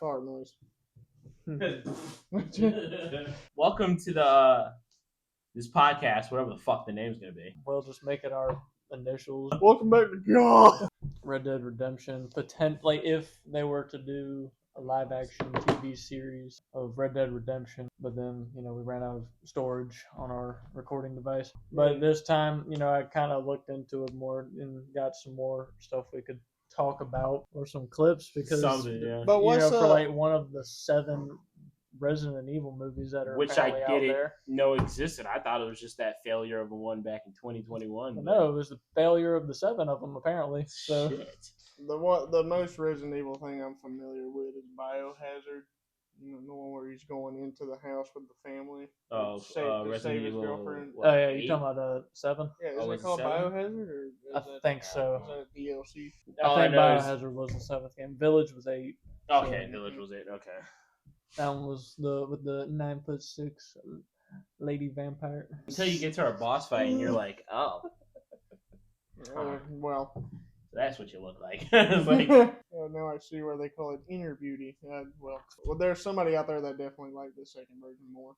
Fart noise. Welcome to this podcast, whatever the fuck the name's gonna be. We'll just make it our initials. Welcome back to God. Red Dead Redemption. Like if they were to do a live action TV series of Red Dead Redemption, but then, we ran out of storage on our recording device. But this time, I kind of looked into it more and got some more stuff we could talk about or some clips because But what's for like one of the 7 Resident Evil movies that are Which I apparently out didn't there. know existed. I thought it was just that failure of the one back in 2021. No, it was the failure of the 7 of them apparently. So Shit. The most Resident Evil thing I'm familiar with is Biohazard. The one where he's going into the house with the family. Oh, to Resident save his Evil. girlfriend. What, oh yeah, 8? you talking about 7? Yeah, isn't was it it called 7? Biohazard? Or I think so. Is that DLC? All I I think know is- Biohazard was the 7th game. Village was 8. Okay, So- Village was 8. Okay. That one was with the 9'6" lady vampire. Until you get to our boss fight and you're like, oh, Well, that's what you look like. It's like, now I see where they call it inner beauty. Well, there's somebody out there that definitely liked the second version more.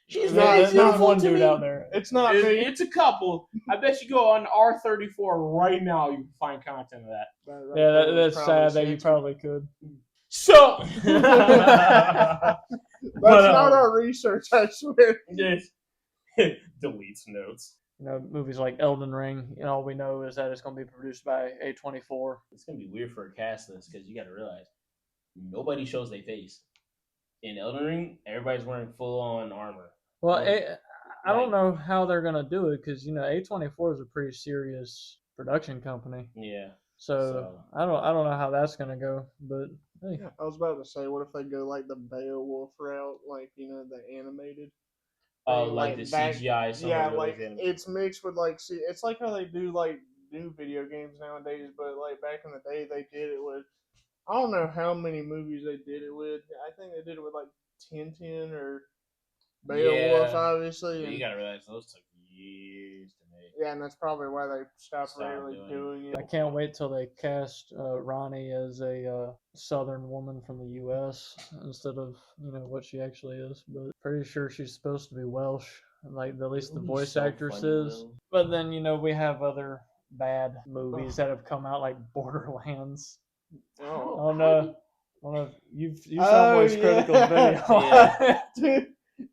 she's No, not. it's There's not one to dude me. out there. It's not me. It's a couple. I bet you go on R34 right now, you can find content of that. That right Yeah, there that's is sad that you censored. probably could. So, That's not our research, I swear. yes. Deletes notes. Movies like Elden Ring, all we know is that it's going to be produced by A24. It's gonna be weird for a cast list because you got to realize nobody shows their face. In Elden Ring, everybody's wearing full on armor. Well, Like- I don't know how they're going to do it because, A24 is a pretty serious production company. Yeah. So I don't know how that's going to go, but hey. I was about to say, what if they go like the Beowulf route, like the animated? Like the back- CGI. some Yeah, of it like was in- it's mixed with it's like how they do like new video games nowadays, but like back in the day they did it with. I don't know how many movies they did it with. I think they did it with like Tintin or Beowulf, Yeah. obviously. But And, you gotta realize those took years to make. yeah, and that's probably why they stopped Stopped really doing doing it. I can't wait till they cast Ronnie as a Southern woman from the U.S. instead of what she actually is. But pretty sure she's supposed to be Welsh, like at least the It'll be voice so actress funny, is. Will. But then we have other bad movies that have come out, like Borderlands. Oh, Oh no, you saw Voice Critical video. Yeah. Dude,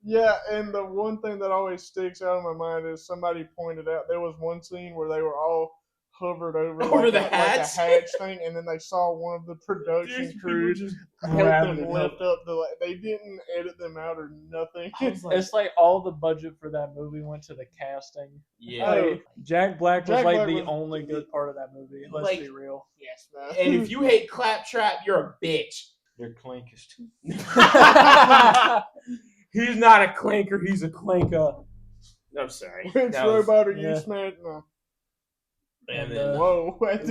yeah, and the one thing that always sticks out in my mind is somebody pointed out there was one scene where they were all hovered over Over the like a hatch? hatch thing, and then they saw one of the production Dude, crew people just help grabbing them it lift up the. They didn't edit them out or nothing. I was like, It's like all the budget for that movie went to the casting. yeah. Like, Jack Black was Jack like Black the was- only good part of that movie. Let's Like- be real. Yes, man. And if you hate Claptrap, you're a bitch. They're clankers too. He's not a clanker, he's a clanker. I'm sorry. Which That was- robot are yeah. you, man? No. And And, then, Whoa, But at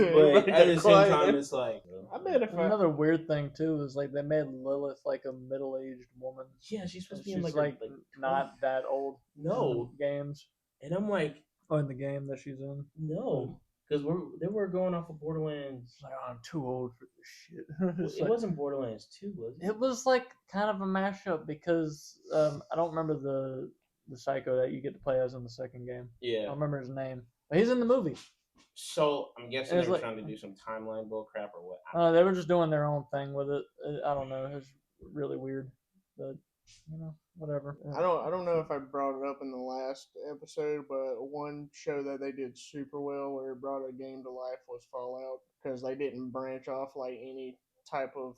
the same time, it's like, I bet if I. Another weird thing too is like they made Lilith like a middle-aged woman. yeah, she's supposed to be She's in like not that old. No. in the games And I'm like, or in the game that she's in. no. Because we're going off of Borderlands. It's like, oh, I'm too old for this shit. It's It like- wasn't Borderlands 2, was it? It was like kind of a mashup because I don't remember the psycho that you get to play as in the second game. I Yeah. don't remember his name, but he's in the movie. So I'm guessing It's they were like- trying to do some timeline bullcrap or what. They were just doing their own thing with it. I don't know. It was really weird, but whatever. I don't know if I brought it up in the last episode, but one show that they did super well where it brought a game to life was Fallout because they didn't branch off like any type of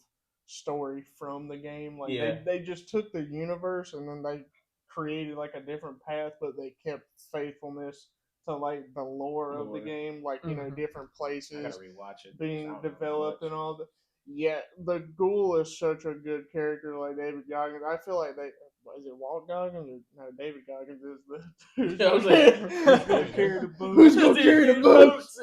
story from the game. Like Yeah. they just took the universe and then they created like a different path, but they kept faithfulness to like the lore of the Lore. game, like Mhm. different I places gotta rewatch it. I being don't know developed much. and all that. Yeah, the ghoul is such a good character, like David Goggins. I feel like is it Walt Goggins or no? David Goggins is the. I was like, who's gonna carry the boots? Who's gonna carry the boots?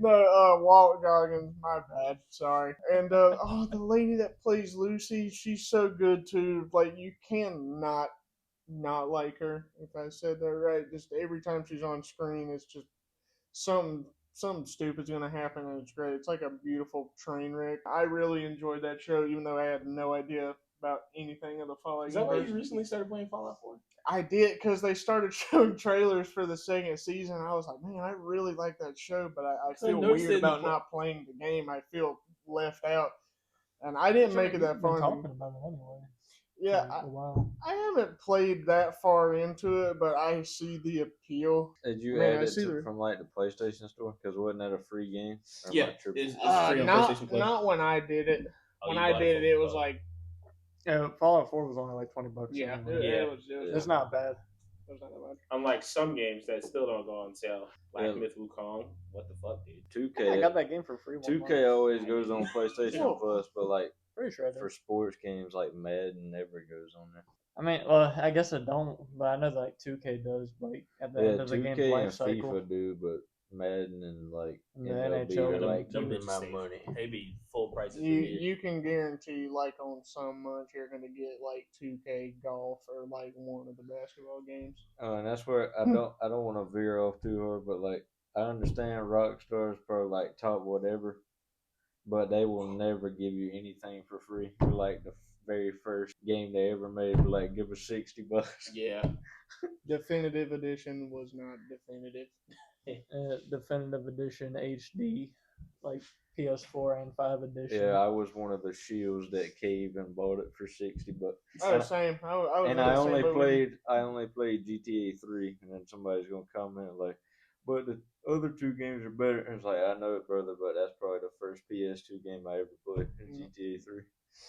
No, Walt Goggins. My bad. Sorry. And the lady that plays Lucy, she's so good too. Like you cannot not like her. If I said that right, just every time she's on screen, it's just something something stupid's gonna happen, and it's great. It's like a beautiful train wreck. I really enjoyed that show, even though I had no idea about anything of the Fallout Is that why universe. you recently started playing Fallout 4? I did, because they started showing trailers for the second season. I was like, man, I really like that show, but I 'Cause I feel noticed weird it in the about not playing the game. I feel left out, and I didn't make it that You've far. been talking about it anyway. Yeah, For a while. I haven't played that far into it, but I see the appeal. Did you Man, add I it see the- from like the PlayStation Store? Because wasn't that a free game? Or am Yeah, I tripping? it's free on PlayStation Plus. Not when I did it. Oh, When you I bought did for it, it was $1. like, Yeah, Fallout 4 was only like $20. yeah, Anyway. Yeah. it was It's not bad. it was not that much. Unlike some games that still don't go on sale. Black Yeah. Myth Wukong. What the fuck, dude? 2K. I got that game for free. 2K always goes on PlayStation Yeah. Plus, but like Pretty sure I did. for sports games like Madden never goes on there. I mean, well, I guess it don't, but I know like 2K does, like at the Yeah, end of the game's 2K life and cycle. FIFA do, but Madden and like And the MLB NHL are do. like Them give me bitches my stay- money. They be full prices. You can guarantee, like, on some months you're gonna get like 2K golf or like one of the basketball games. And that's where I don't want to veer off too hard, but like I understand Rockstar's pro like top whatever, but they will never give you anything for free. For like the very first game they ever made, but like give us $60. Yeah. Definitive edition was not definitive. Definitive Edition HD, like PS4 and 5 edition. Yeah, I was one of the shields that caved and bought it for $60. Oh, same. I was And in the I same only boat with you. played GTA 3, and then somebody's gonna comment like, but the other two games are better. And it's like, I know it, brother, but that's probably the first PS2 game I ever played in GTA 3.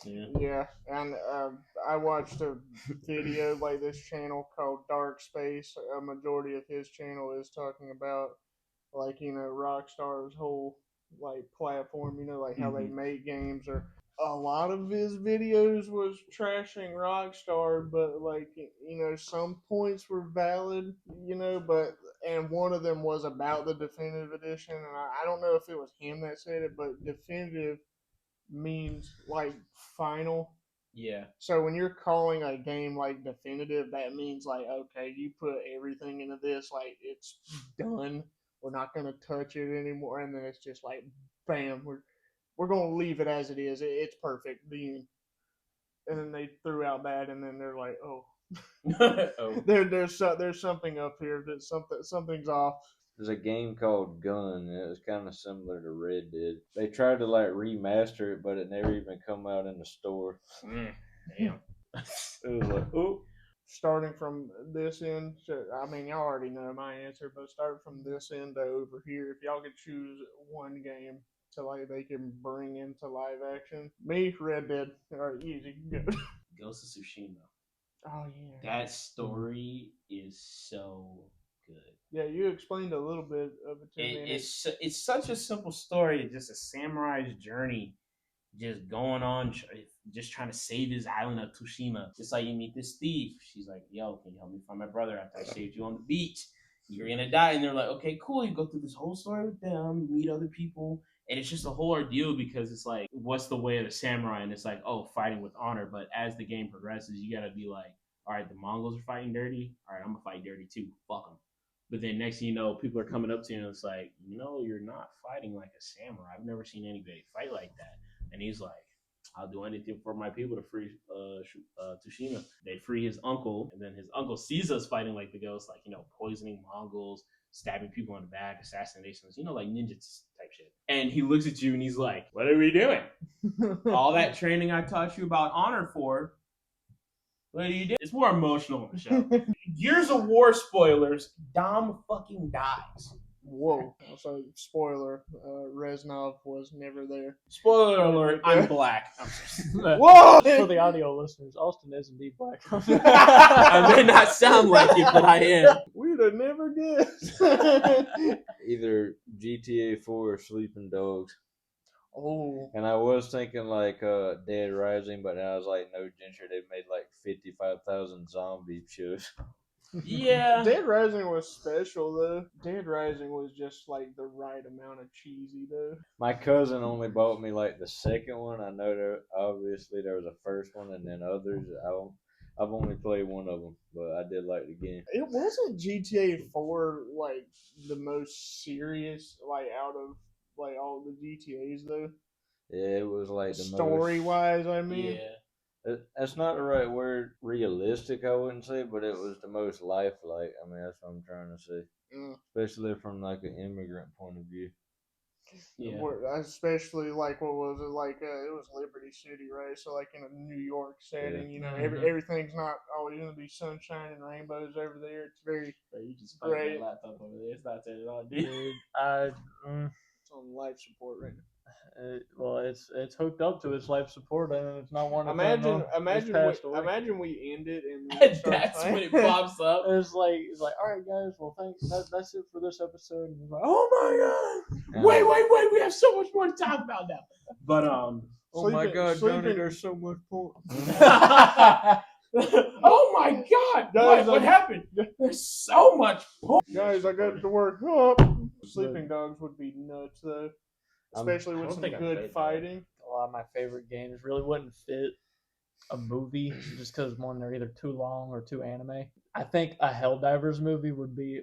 Yeah. Yeah, and I watched a video by this channel called Dark Space. A majority of his channel is talking about, like, Rockstar's whole like platform. Like how they make games. Or a lot of his videos was trashing Rockstar, but like some points were valid. But and one of them was about the definitive edition, and I don't know if it was him that said it, but definitive means like final. Yeah. So when you're calling a game like definitive, that means like, okay, you put everything into this, like it's done. We're not gonna touch it anymore, and then it's just like, bam, we're gonna leave it as it is. It's perfect. The end. And then they threw out that, and then they're like, oh, Oh. there's something up here. That something's off. There's a game called Gun, and it was kind of similar to Red Dead. They tried to like remaster it, but it never even come out in the store. Damn. It was like, oh. Starting from this end, so, I mean, y'all already know my answer, but starting from this end to over here, if y'all could choose one game to like they can bring into live action, me, Red Dead. All right, easy, good. Ghost of Tsushima. Oh yeah. That story is so good. Yeah, you explained a little bit of it to me. It's such a simple story. It's just a samurai's journey, just going on, just trying to save his island of Tsushima. Just like you meet this thief. She's like, yo, can you help me find my brother after I saved you on the beach? You're going to die. And they're like, okay, cool. You go through this whole story with them. You meet other people. And it's just a whole ordeal because it's like, what's the way of the samurai? And it's like, oh, fighting with honor. But as the game progresses, you got to be like, all right, the Mongols are fighting dirty. All right, I'm going to fight dirty too. Fuck them. But then next thing you know, people are coming up to you and it's like, you're not fighting like a samurai. I've never seen anybody fight like that. And he's like, I'll do anything for my people to free Tsushima. They free his uncle, and then his uncle sees us fighting like the ghosts, like, poisoning Mongols, stabbing people in the back, assassinations, like ninja type shit. And he looks at you and he's like, what are we doing? All that training I taught you about honor for, what do you do? It's more emotional in the show. Gears of War spoilers, Dom fucking dies. Whoa. Also, spoiler, Reznov was never there. Spoiler alert, I'm black. I'm sorry. Whoa! For the audio listeners, Austin is indeed black. I may not sound like it, but I am. We'd have never guessed. Either GTA 4 or Sleeping Dogs. Oh. And I was thinking like Dead Rising, but I was like, no, Ginger, they made like 55,000 zombie shows. Yeah. Dead Rising was special, though. Dead Rising was just like the right amount of cheesy, though. My cousin only bought me like the second one. I know obviously there was a first one and then others. I've only played one of them, but I did like the game. It wasn't GTA 4 like the most serious like out of like all the GTA's though. Yeah, it was like the Story most. wise, I mean. Yeah. That's not the right word. Realistic, I wouldn't say, but it was the most lifelike. I mean, that's what I'm trying to say, Mm. especially from like an immigrant point of view. Yeah. Especially like what was it like? It was Liberty City, right? So like in a New York setting, Mhm. everything's not always gonna be sunshine and rainbows over there. It's very Bro, you just fucking great. your laptop over there. It's not turning on, dude. Dude, It's on life support right now. well, it's hooked up to its life support, and it's not wanting to turn Imagine, on. It's passed away. imagine we end it and then it starts That's when it playing. pops up. It's like, all right, guys. Well, that's it for this episode. And it's like, oh my god. Wait. We have so much more to talk about now. But Oh my God, Johnny! sleeping- There's so much porn. oh my god, Guys, what happened? There's so much porn. Guys, I got to work up. Sleeping Dogs would be nuts though, especially I with don't some think I good played that. fighting. A lot of my favorite games really wouldn't fit a movie just because one, they're either too long or too anime. I think a Helldivers movie would be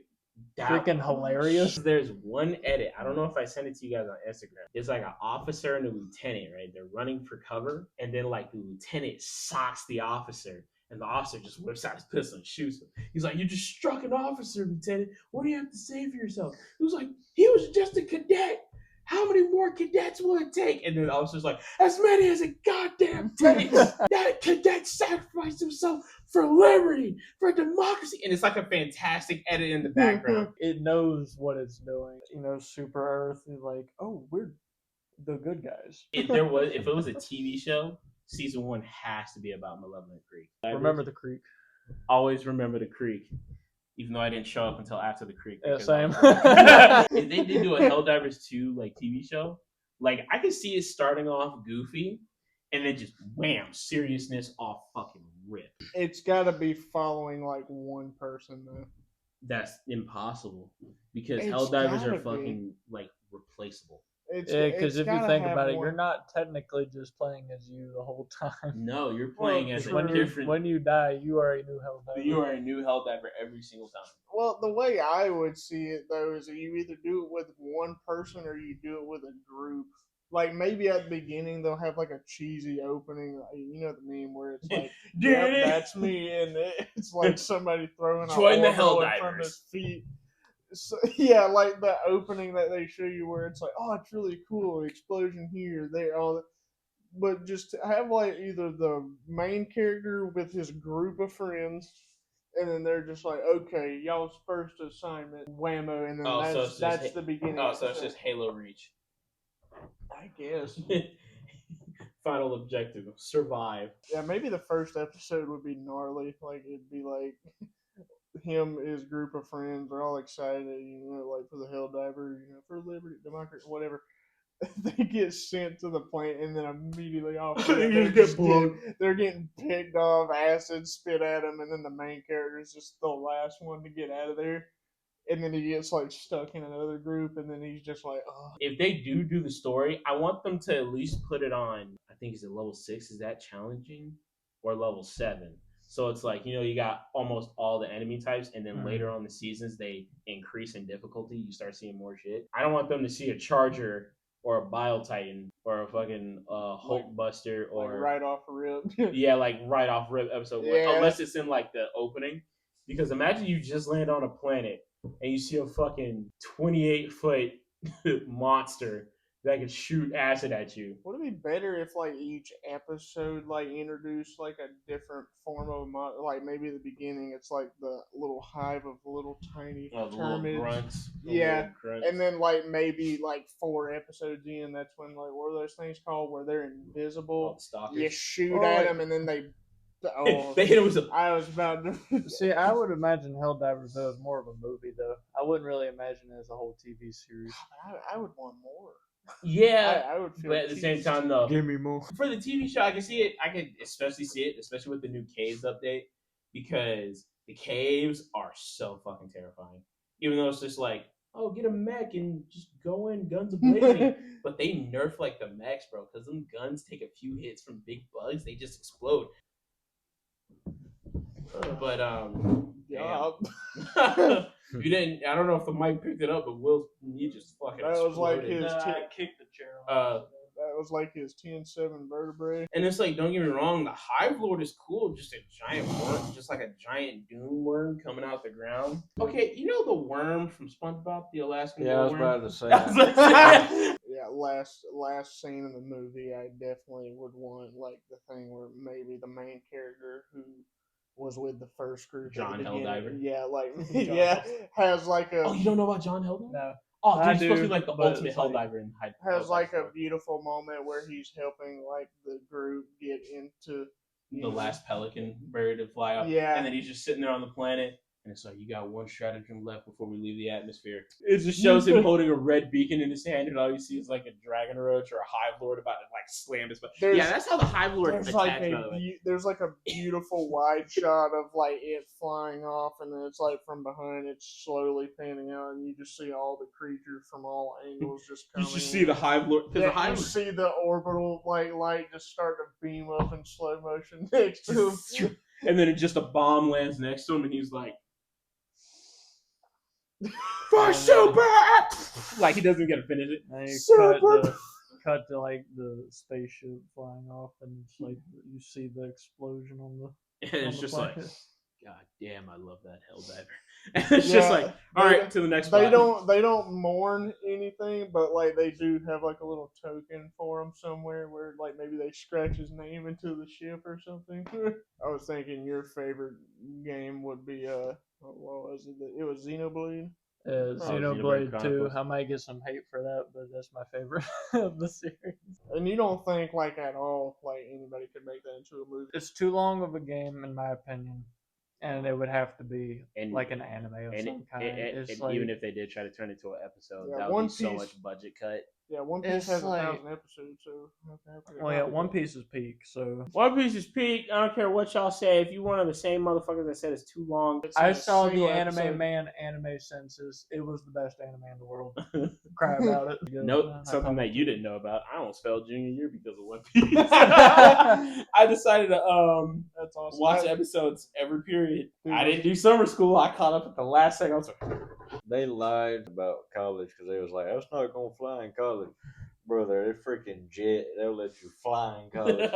freaking hilarious. There's one edit. I don't know if I sent it to you guys on Instagram. It's like an officer and a lieutenant, right? They're running for cover, and then like the lieutenant socks the officer, and the officer just whips out his pistol and shoots him. He's like, "You just struck an officer, lieutenant. What do you have to say for yourself?" He was like, "He was just a cadet. How many more cadets will it take?" And then the officer's like, "As many as it goddamn takes." That cadet sacrificed himself for liberty, for democracy. And it's like a fantastic edit in the background. It knows what it's doing. Super Earth is like, oh, we're the good guys. If it was a TV show, season 1 has to be about Malevolent Creek. Remember the creek. Always remember the creek. Even though I didn't show up until after the creek. Yeah, because I same. was- if they did do a Helldivers 2 like TV show, like I could see it starting off goofy and then just wham, seriousness off fucking rip. It's got to be following like one person though. That's impossible because It's Helldivers gotta are be. fucking like replaceable. Because if you think about it, you're not technically just playing as you the whole time. No, you're playing as a different. When you die, you are a new Helldiver. You are a new Helldiver every single time. Well, the way I would see it though is that you either do it with one person or you do it with a group. Like maybe at the beginning they'll have like a cheesy opening, you know the meme where it's like, "Yep, that's me," and it's like somebody throwing Join the in front of Helldivers. his feet. So, yeah, like the opening that they show you where it's like, oh, it's really cool, explosion here, there, all that. But just to have like either the main character with his group of friends, and then they're just like, okay, y'all's first assignment, whammo, and then that's the beginning. Oh, so it's just Halo Reach. I guess. Final objective: survive. Yeah, maybe the first episode would be gnarly. Like it'd be like him, his group of friends are all excited, like for the Helldiver, for liberty, democracy, whatever. They get sent to the plant, and then immediately off, they're getting picked off, acid spit at them, and then the main character is just the last one to get out of there. And then he gets like stuck in another group, and then he's just like, oh. If they do the story, I want them to at least put it on. I think is it level 6? Is that challenging, or level 7? So it's like you got almost all the enemy types, and then later on the seasons they increase in difficulty. You start seeing more shit. I don't want them to see a Charger or a Bile Titan or a fucking Hulk Buster or like right off rip. Yeah, like right off rip episode 1, unless it's in like the opening. Because imagine you just land on a planet and you see a fucking 28-foot monster that can shoot acid at you. Would it be better if like each episode like introduced like a different form of like maybe at the beginning it's like the little hive of little tiny termites, grunts, and then like maybe like 4 episodes in, that's when like what are those things called where they're invisible? You shoot at them and then they. Oh, they hit it with a. I was about to See, I would imagine Helldivers though as more of a movie though. I wouldn't really imagine it as a whole TV series. I would want more. Yeah, I would feel. But at the same time, though, Give me more. For the TV show, I can see it. I can especially see it, especially with the new caves update, because the caves are so fucking terrifying. Even though it's just like, oh, get a mech and just go in, guns blazing. But they nerf like the mechs, bro, because them guns take a few hits from big bugs, they just explode. But Yeah. you didn't. I don't know if the mic picked it up, but Will, you just fucking That was like exploded. his. I kicked the chair. That was like his 10-7 vertebrae. And it's like, don't get me wrong, the Hive Lord is cool, just a giant worm, just like a giant doom worm coming out the ground. Okay, you know the worm from SpongeBob, the Alaskan Yeah, I was worm? about to say. I was about to say- Yeah, last scene in the movie, I definitely would want like the thing where maybe the main character who was with the first group, John at the beginning, Helldiver. yeah, like John yeah, has like a Oh, you don't know about John Helldiver? No. Oh, dude, I he's supposed to do, be like the but ultimate it's like- Helldiver in High. has like a beautiful moment where he's helping like the group get into The last pelican bird to fly out. Yeah. And then he's just sitting there on the planet. And it's like, you got one stratagem left before we leave the atmosphere. It just shows him holding a red beacon in his hand, and all you see is like a dragon roach or a hive lord about to like slam his butt. Yeah, that's how the hive lord There's attacks, like by the way. there's like a beautiful wide shot of like it flying off, and then it's like from behind it's slowly panning out, and you just see all the creatures from all angles just You coming. just see the hive lord. Yeah, The hive you see the orbital like light just start to beam up in slow motion next to him. and then just a bomb lands next to him, and he's like, "For super!" Like he doesn't get to finish it. And you Super. cut to like the spaceship flying off, and it's like you see the explosion on the. And it's on the just planet. like, God damn, I love that Helldiver. And it's just like, all right, to the next They spot. they don't mourn anything, but like they do have like a little token for him somewhere where like maybe they scratch his name into the ship or something. I was thinking your favorite game would be what was it? It was Xenoblade. Xenoblade 2. Chronicles. I might get some hate for that, but that's my favorite of the series. And you don't think like at all like anybody could make that into a movie? It's too long of a game, in my opinion, and it would have to be And- like an anime of some kind. It's And like, even if they did try to turn it into an episode, Yeah, that would One be so Piece- much budget cut. Yeah, One Piece It's has like- 1,000 episodes, so well, yeah, One Piece is peak, so One Piece is peak. I don't care what y'all say. If you one of the same motherfuckers that said it's too long, I saw the single Anime episode. Man anime census. It was the best anime in the world. Cry about it. Nope, I something promise that you you. didn't know about. I almost failed junior year because of One Piece. I decided to That's awesome. watch episodes every period. I didn't do summer school. I caught up at the last second. I was like, They lied about college because they was like, "That's not gonna fly in college." Brother, they freaking jet. They'll let you fly in college.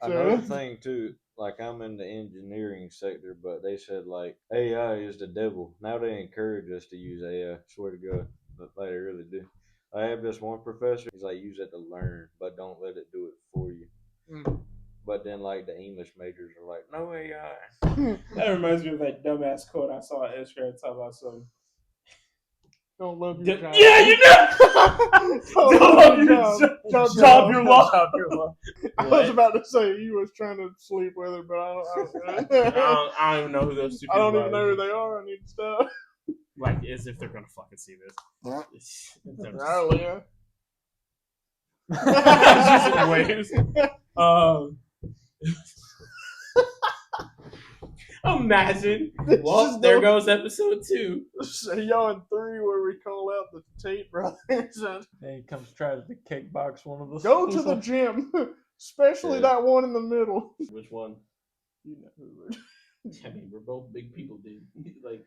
Another thing too, like I'm in the engineering sector, but they said like AI is the devil. Now they encourage us to use AI. Swear to God, but like, they really do. I have this one professor. He's like, use it to learn, but don't let it do it for you. Mm. But then like the English majors are like, no AI. that reminds me of that dumbass quote I saw on Instagram talking about some. Don't love your job. Yeah, you know. Don't love your job. Job your love. Job your love. I was about to say you was trying to sleep with her, but I I don't even know who those two I people don't even are. know who they are. I need to stop. Like, as if they're gonna fucking see this. They're just- Right, Leah. It's just waves. Imagine. Well, Just there go- goes episode 2. So y'all in 3 where we call out the Tate brothers. And he comes tries to kickbox one of us. Go to the gym, especially Yeah. that one in the middle. Which one? You know who we're I mean, we're both big people, dude. Like,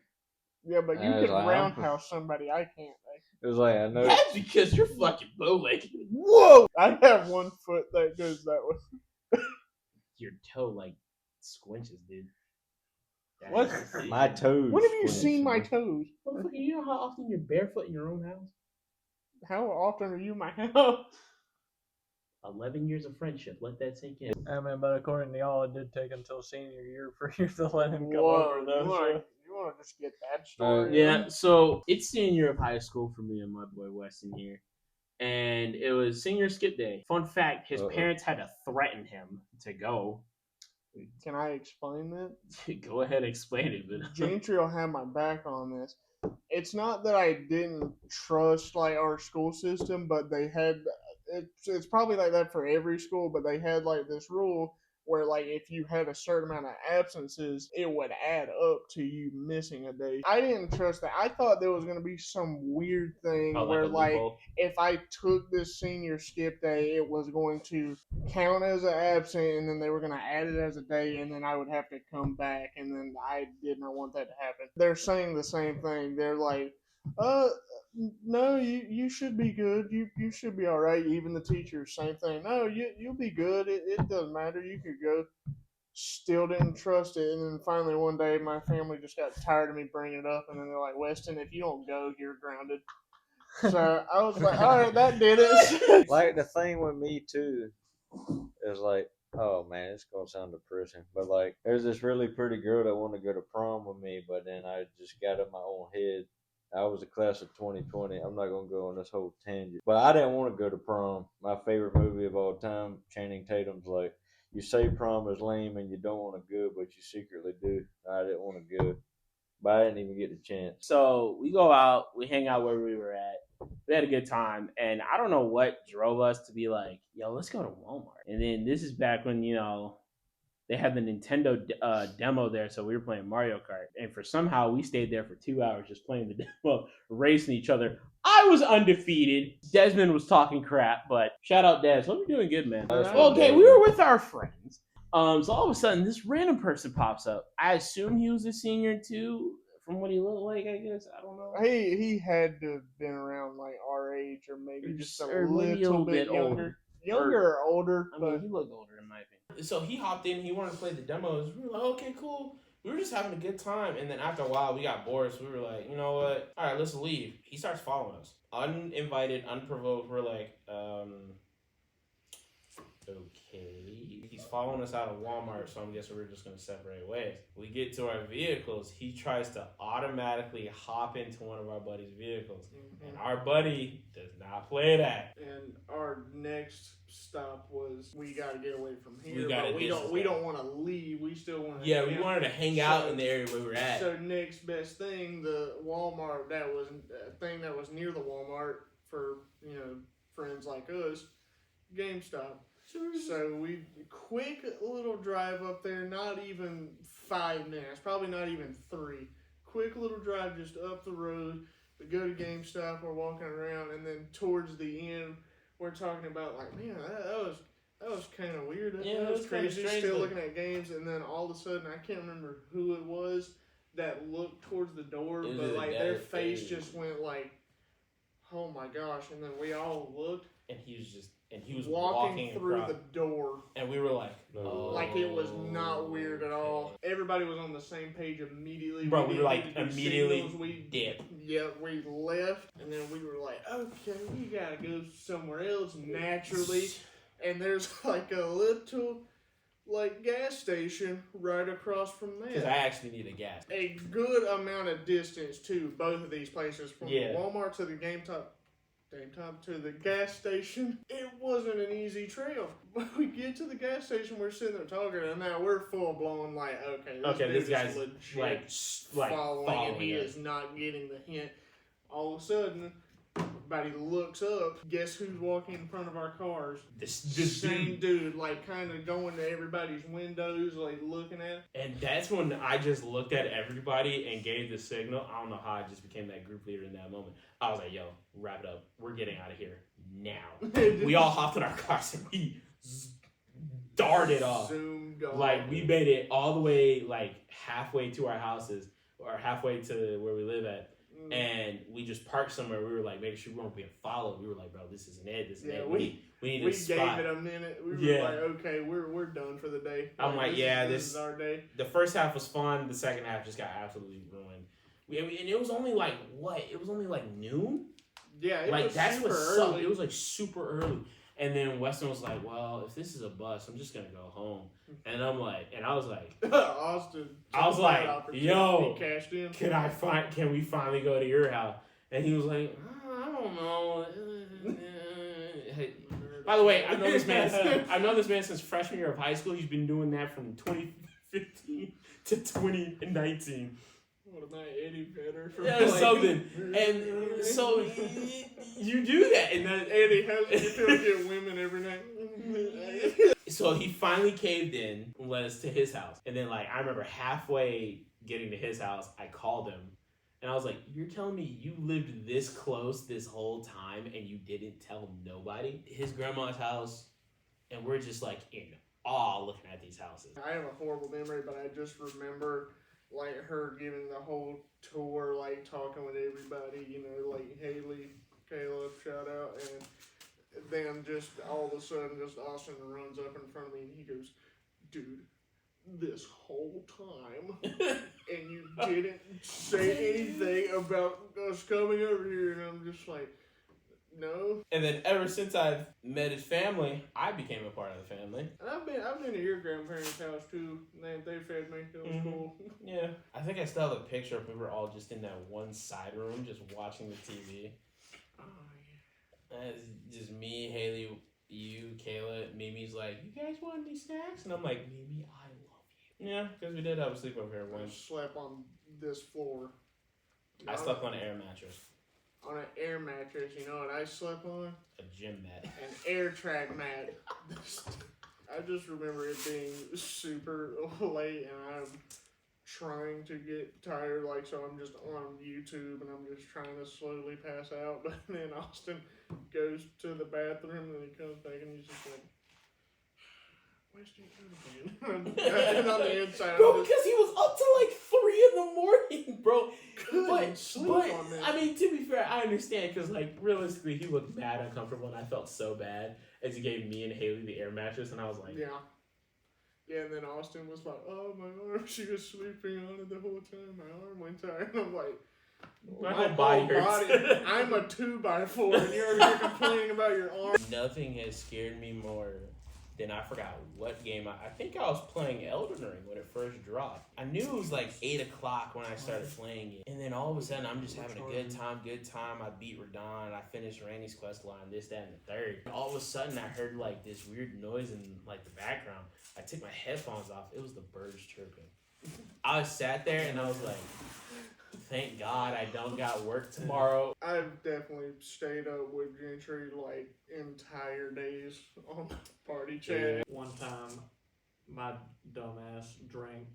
Yeah, but you I was can like, roundhouse somebody. I can't. It was like I know. that's because you're fucking bow-legged. Whoa! I have one foot that goes that way. Your toe, like, squinches, dude. What? My toes. When have you squinch, seen my man. toes? Motherfucker, you know how often you're barefoot in your own house? How often are you in my house? 11 years of friendship. Let that sink in. I mean, but according to y'all, it did take until senior year for you to let him come Whoa, over. Though, you want to just get that story? Yeah, so it's senior year of high school for me and my boy Weston here. And it was senior skip day. Fun fact, his parents had to threaten him to go. Can I explain that? Go ahead and explain it. But Gentry will have my back on this. It's not that I didn't trust like our school system, but they had it's probably like that for every school, but they had like this rule where like if you had a certain amount of absences, it would add up to you missing a day. I didn't trust that. I thought there was going to be some weird thing where like if I took this senior skip day, it was going to count as an absent, and then they were going to add it as a day, and then I would have to come back, and then I did not want that to happen. They're saying the same thing. They're like, no, you should be good. You should be all right. Even the teachers, same thing. No, you'll be good. It doesn't matter. You could go. Still didn't trust it, and then finally one day my family just got tired of me bringing it up, and then they're like, Weston, if you don't go, you're grounded. So I was like, all right, that did it. Like the thing with me too is like, oh man, it's gonna sound depressing, but like, there's this really pretty girl that wanted to go to prom with me, but then I just got in my own head. I was a class of 2020. I'm not gonna go on this whole tangent, but I didn't want to go to prom. My favorite movie of all time, Channing Tatum's like, you say prom is lame and you don't want to go, but you secretly do. I didn't want to go, but I didn't even get the chance. So we go out, we hang out where we were at. We had a good time, and I don't know what drove us to be like, yo, let's go to Walmart. And then this is back when, you know, they had the Nintendo demo there, so we were playing Mario Kart. And for somehow, we stayed there for 2 hours just playing the demo, racing each other. I was undefeated. Desmond was talking crap, but shout out Des. Hope you're doing good, man. Okay, we were with our friends. So all of a sudden, this random person pops up. I assume he was a senior too, from what he looked like, I guess. I don't know. He had to have been around like our age, or maybe just a maybe little bit younger. Younger or older. I mean, he looked older in my opinion. So he hopped in. He wanted to play the demos. We were like, okay, cool. We were just having a good time. And then after a while, we got bored. So we were like, you know what? All right, let's leave. He starts following us. Uninvited, unprovoked. We're like, okay. He's following us out of Walmart, so I'm guessing we're just going to separate ways. We get to our vehicles. He tries to automatically hop into one of our buddy's vehicles. Mm-hmm. And our buddy does not play that. And our next stop was, we got to get away from here. We don't want to leave. We still want to hang out. We wanted to hang out in the area where we're at. So next best thing, the Walmart, that was a thing that was near the Walmart for, you know, friends like us, GameStop. So we quick little drive up there, not even 5 minutes, probably not even 3. Quick little drive just up the road. We go to GameStop, we're walking around, and then towards the end, we're talking about like, man, that was kind of weird. That was crazy. Still looking at games, and then all of a sudden, I can't remember who it was that looked towards the door, but like their face just went like, oh my gosh, and then we all looked, and he was walking through across the door, and we were like, oh, like it was not weird at all. Everybody was on the same page immediately. Bro, we were like immediately dip. Yeah, we left, and then we were like, okay, we gotta go somewhere else naturally. And there's like a little like gas station right across from there. Because I actually need a gas. A good amount of distance to both of these places, from the Walmart to the GameStop to the gas station. It wasn't an easy trail. But we get to the gas station, we're sitting there talking, and now we're full blown like, this guy's legit following, and he is not getting the hint. All of a sudden, everybody looks up. Guess who's walking in front of our cars? This same dude, like kind of going to everybody's windows, like looking at. And that's when I just looked at everybody and gave the signal. I don't know how I just became that group leader in that moment. I was like, yo, wrap it up. We're getting out of here now. We all hopped in our cars and we darted off. Zoomed off. Like, we made it all the way, like, halfway to our houses, or halfway to where we live at. And we just parked somewhere. We were like, making sure we weren't being followed. We were like, bro, this isn't it. This isn't it. We need a spot. We gave it a minute. We were like, okay, we're done for the day. I'm like, this is our day. The first half was fun. The second half just got absolutely ruined. And it was only like, what? It was only like noon? Yeah, it like, was that's super what early. Sucked. It was like super early. And then Weston was like, well, if this is a bus, I'm just going to go home. And I was like, Austin. I was like, yo, cashed in. Can we finally go to your house? And he was like, I don't know. By the way, I've known this man since freshman year of high school. He's been doing that from 2015 to 2019. What about Eddie Vedder? Yeah, something. And so you do that, and then Eddie, how does it feel to get women every night? So he finally caved in and led us to his house. And then, like, I remember halfway getting to his house, I called him. And I was like, you're telling me you lived this close this whole time and you didn't tell nobody? His grandma's house, and we're just, like, in awe looking at these houses. I have a horrible memory, but I just remember, like, her giving the whole tour, like, talking with everybody, you know, like, Haley, Caleb, shout out, and then just all of a sudden, just Austin runs up in front of me and he goes, dude, this whole time, and you didn't say anything about us coming over here, and I'm just like, no. And then ever since I've met his family, I became a part of the family. And I've been to your grandparents' house too, and they fed me. It was cool. Yeah. I think I still have a picture of we were all just in that one side room just watching the TV. Oh, yeah. And it's just me, Haley, you, Kayla. Mimi's like, you guys want any snacks? And I'm like, Mimi, I love you. Yeah, because we did have a sleepover here I once. slept on this floor. I slept on an air mattress. On an air mattress, you know what I slept on? A gym mat. An air track mat. I just remember it being super late, and I'm trying to get tired, like, so I'm just on YouTube, and I'm just trying to slowly pass out, but then Austin goes to the bathroom, and he comes back, and he's just like, where's Jake again? And on the inside, Bro, I'm just, because he was up till like 3 in the morning, bro. couldn't sleep on that. I mean, to be fair, I understand because, like, realistically, he looked mad uncomfortable, and I felt so bad as he gave me and Haley the air mattress, and I was like, Yeah. Yeah, and then Austin was like, oh, my arm, she was sleeping on it the whole time. My arm went tired. And I'm like, My whole body hurts. I'm a 2x4, and you're over here complaining about your arm. Nothing has scared me more than I forgot what game. I think I was playing Elden Ring when it first dropped. I knew it was like 8 o'clock when I started playing it. And then all of a sudden, I'm just having a good time. I beat Radon. I finished Randy's quest line, this, that, and the third. All of a sudden, I heard like this weird noise in like the background. I took my headphones off. It was the birds chirping. I sat there and I was like, thank God I don't got work tomorrow. I've definitely stayed up with Gentry like entire days on party chat. One time, my dumbass drank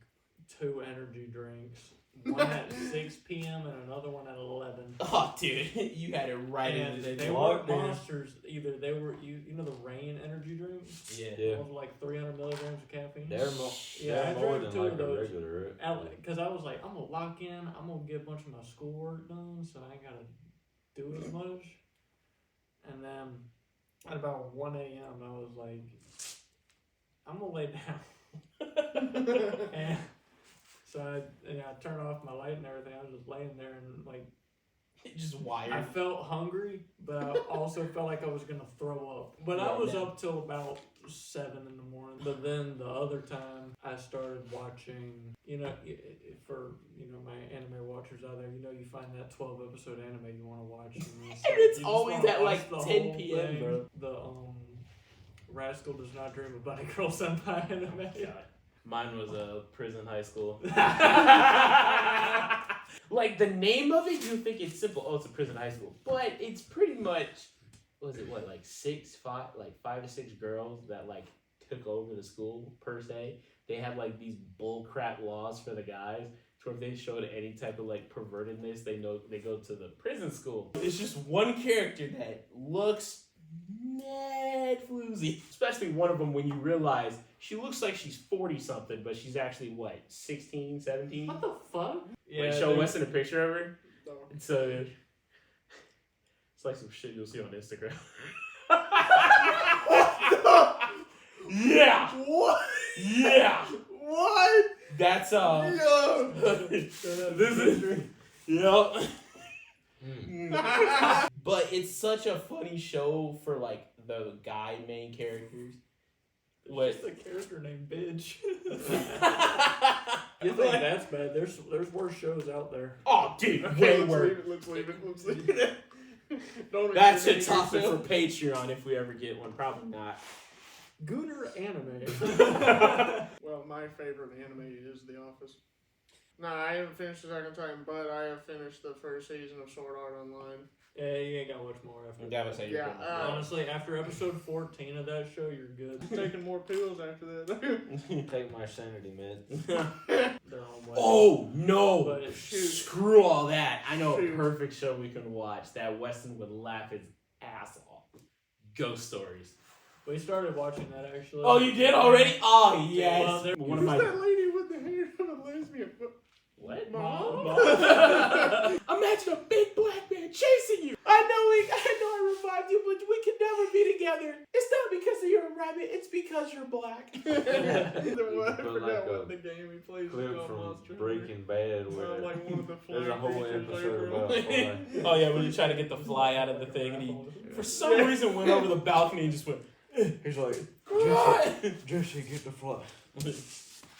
2 energy drinks. One at 6 p.m. and another one at 11. Oh, dude, you had it right And in they the were monsters. Either they were, you know the Rain energy drinks? Yeah. Those were like 300 milligrams of caffeine. They're more, Yeah, I they're more drank than 2 like of a those. regular. Because I was like, I'm going to lock in. I'm going to get a bunch of my schoolwork done so I ain't got to do as much. And then at about 1 a.m., I was like, I'm going to lay down. And so I turned off my light and everything. I was just laying there and like, Just wired. I felt hungry, but I also felt like I was gonna throw up. But I was up till about 7 in the morning. But then the other time, I started watching. You know, for my anime watchers out there, you find that 12-episode anime you want to watch, and it's you just always wanna at like watch the 10 whole p.m. thing. bro. The Rascal Does Not Dream of Bunny Girl Senpai anime. Mine was a prison high school. Like the name of it, you think it's simple. Oh, it's a prison high school, but it's pretty much. Like 5 to 6 girls that like took over the school per se. They had like these bullcrap laws for the guys. So if they showed any type of like pervertedness, they go to the prison school. It's just one character that looks mad floozy. Especially one of them when you realize she looks like she's 40 something, but she's actually what, 16, 17? What the fuck? Wait, show Weston a picture of her. No. It's like some shit you'll see on Instagram. Yeah. What? Yeah. What? That's Yo. this is yep. But it's such a funny show for like the guy main characters. What's the character named Bitch? You think that's bad? There's worse shows out there. Oh, dude, Okay, way worse. let's leave it. Don't That's a incriminate topic for yourself. Patreon if we ever get one. Probably not. Gooner anime. Well, my favorite anime is The Office. No, I haven't finished Attack on Titan, but I have finished the first season of Sword Art Online. Yeah, you ain't got much more after You gotta say you're Yeah, pretty much honestly, after episode 14 of that show, you're good. Taking more pills after that. Take my sanity meds. Their own way. Oh no! But Screw all that. I know a Shoot. perfect show we can watch that Weston would laugh his ass off. Ghost Stories. we started watching that actually. Oh, you did already? Oh yes. Well, there- One Who's of my that lady with the hair of a lesbian? what? Mom? Imagine a big black man chasing you. I know I revived you, but we can never be together. It's not because you're a rabbit. It's because you're black. I put forgot like what a the game he plays is Clip called from Monster Breaking Bad Hunter. where Like one of the there's a flying whole creatures episode over about him. fly. Oh yeah, when you try to get the fly out of the thing, and he for some reason went over the balcony and just went. He's like, Jesse, get the fly.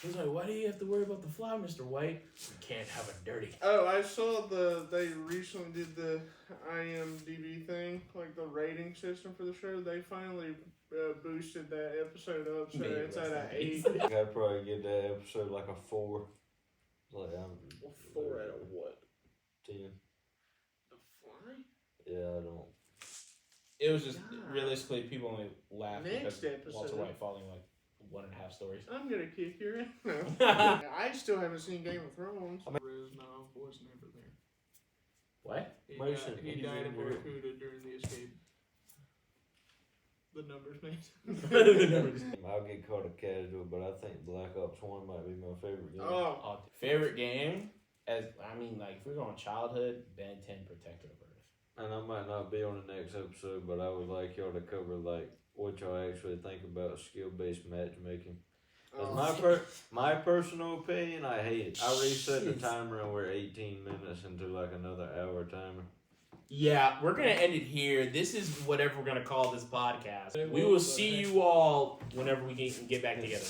He's like, why do you have to worry about the fly, Mr. White? We can't have a dirty. Oh, I saw they recently did the IMDb thing, like the rating system for the show. They finally boosted that episode up, so Maybe it's at an 8. I'd probably give that episode like a 4. Like, I'm 4 out of what? 10. The Fly? Yeah, I don't. It was just God. realistically people only laughed Next because Walter episode. White falling like 1.5 stories. I'm gonna kick your ass. I still haven't seen Game of Thrones. No, was never there. What? He Mason, died, he he's died in in there. Barracuda during the escape. The numbers, man. The numbers. I'll get caught a casual, but I think Black Ops 1 might be my favorite game. Oh, Oh, favorite game? If we're going childhood, Ben 10 Protector of Earth. And I might not be on the next episode, but I would like y'all to cover like what y'all actually think about skill-based matchmaking. As my personal opinion, I hate it. I reset the timer and we're 18 minutes into like another hour timer. Yeah, we're gonna end it here. This is whatever we're gonna call this podcast. We will see you all whenever we can get back together.